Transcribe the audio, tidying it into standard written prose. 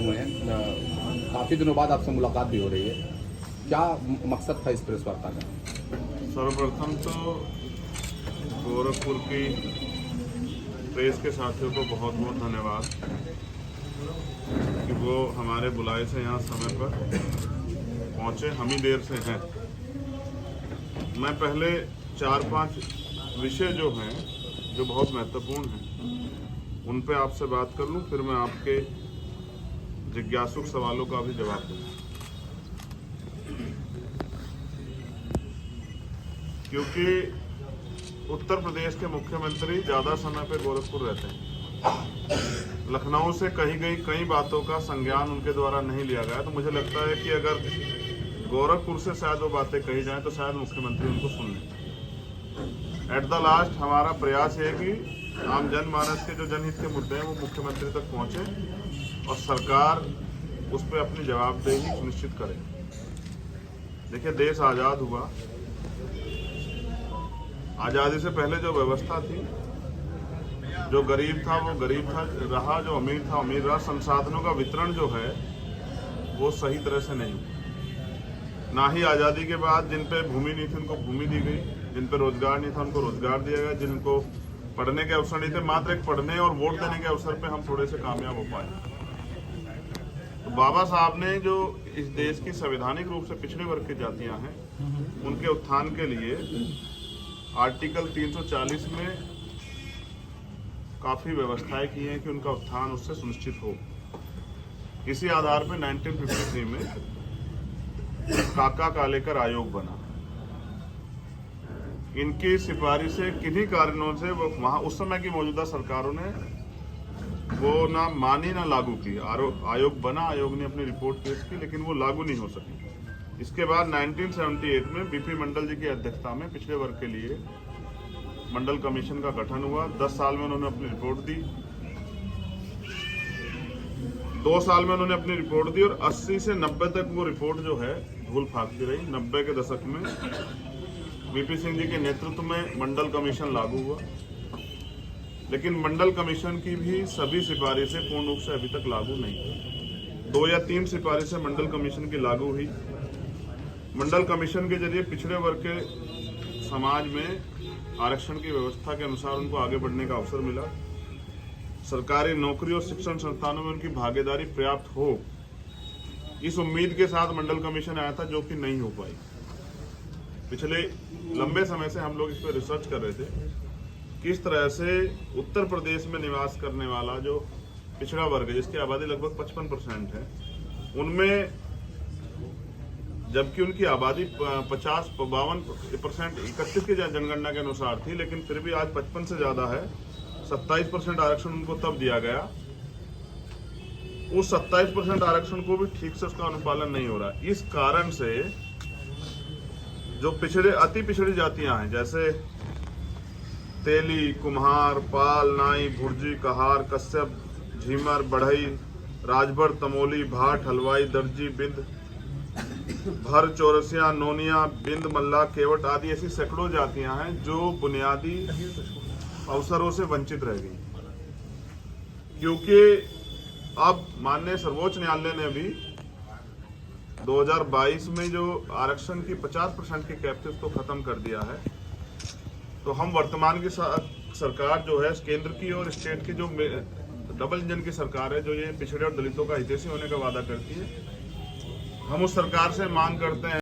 हुए हैं, काफ़ी दिनों बाद आपसे मुलाकात भी हो रही है, क्या मकसद था इस प्रेस वार्ता का? सर्वप्रथम तो गोरखपुर की प्रेस के साथियों को बहुत बहुत धन्यवाद कि वो हमारे बुलाए से यहाँ समय पर पहुँचे। हम ही देर से हैं। मैं पहले 4-5 विषय जो हैं जो बहुत महत्वपूर्ण हैं उन पे आपसे बात कर लूँ, फिर मैं आपके जिज्ञासुक सवालों का भी जवाब दूँगा। क्योंकि उत्तर प्रदेश के मुख्यमंत्री ज़्यादा समय पे गोरखपुर रहते हैं। लखनऊ से कही गई कई बातों का संज्ञान उनके द्वारा नहीं लिया गया, तो मुझे लगता है कि अगर गोरखपुर से शायद वो बातें कही जाएं तो शायद मुख्यमंत्री उनको सुन लें। एट द लास्ट हमारा प्रयास है कि आम जनमानस के जो जनहित के मुद्दे हैं वो मुख्यमंत्री तक पहुँचे और सरकार उस पर अपनी जवाबदेही सुनिश्चित करे। देखिए, देश आज़ाद हुआ, आज़ादी से पहले जो व्यवस्था थी, जो गरीब था वो गरीब था रहा, जो अमीर था अमीर रहा। संसाधनों का वितरण जो है वो सही तरह से नहीं हुआ। ना ही आज़ादी के बाद जिन पे भूमि नहीं थी उनको भूमि दी गई, जिन पे रोजगार नहीं था उनको रोजगार दिया गया, जिनको पढ़ने के अवसर नहीं थे, मात्र एक पढ़ने और वोट देने के अवसर पे हम थोड़े से कामयाब हो पाए। तो बाबा साहब ने जो इस देश की संवैधानिक रूप से पिछड़े वर्ग की जातियां हैं उनके उत्थान के लिए आर्टिकल 340 में काफ़ी व्यवस्थाएं की हैं कि उनका उत्थान उससे सुनिश्चित हो। इसी आधार पर 1953 में काका कालेकर आयोग बना। इनकी सिफारिश से किन्हीं कारणों से वो वहाँ उस समय की मौजूदा सरकारों ने वो ना मानी ना लागू की। आयोग बना, आयोग ने अपनी रिपोर्ट पेश की, लेकिन वो लागू नहीं हो सकी। इसके बाद 1978 में बीपी मंडल जी की अध्यक्षता में पिछड़े वर्ग के लिए मंडल कमीशन का गठन हुआ। 10 साल में उन्होंने अपनी रिपोर्ट दी। 2 साल में उन्होंने अपनी रिपोर्ट दी और 80 से 90 तक वो रिपोर्ट जो है धूल फाकती रही। 90 के दशक में वीपी सिंह जी के नेतृत्व में मंडल कमीशन लागू हुआ, लेकिन मंडल कमीशन की भी सभी सिफारिशें पूर्ण रूप से अभी तक लागू नहीं हुई। 2 या 3 सिफारिशें मंडल कमीशन की लागू हुई। मंडल कमीशन के जरिए पिछड़े वर्ग के समाज में आरक्षण की व्यवस्था के अनुसार उनको आगे बढ़ने का अवसर मिला। सरकारी नौकरी और शिक्षण संस्थानों में उनकी भागीदारी पर्याप्त हो, इस उम्मीद के साथ मंडल कमीशन आया था, जो कि नहीं हो पाई। पिछले लंबे समय से हम लोग इस पर रिसर्च कर रहे थे, किस तरह से उत्तर प्रदेश में निवास करने वाला जो पिछड़ा वर्ग है, जिसकी आबादी लगभग 55% है, उनमें जबकि उनकी आबादी 50-52% 31 की जनगणना के अनुसार थी, लेकिन फिर भी आज 55 से ज्यादा है। 27% आरक्षण उनको तब दिया गया। उस 27% आरक्षण को भी ठीक से उसका अनुपालन नहीं हो रहा है। इस कारण से जो अति पिछड़ी जातियां हैं, जैसे तेली, कुम्हार, पाल, नाई, भुर्जी, कहार, कश्यप, झीमर, बढ़ई, राजभर, तमोली, भाट, हलवाई, दर्जी, बिंद, भर, चौरसिया, नोनिया, बिंद, मल्ला, केवट आदि ऐसी सैकड़ों जातियां हैं जो बुनियादी अवसरों से वंचित रह गई। क्योंकि अब माननीय सर्वोच्च न्यायालय ने भी 2022 में जो आरक्षण की 50% की कैप थी उसको खत्म कर दिया है। तो हम वर्तमान की सरकार जो है केंद्र की और स्टेट की जो डबल इंजन की सरकार है, जो ये पिछड़े और दलितों का हितैषी होने का वादा करती है, हम उस सरकार से मांग करते हैं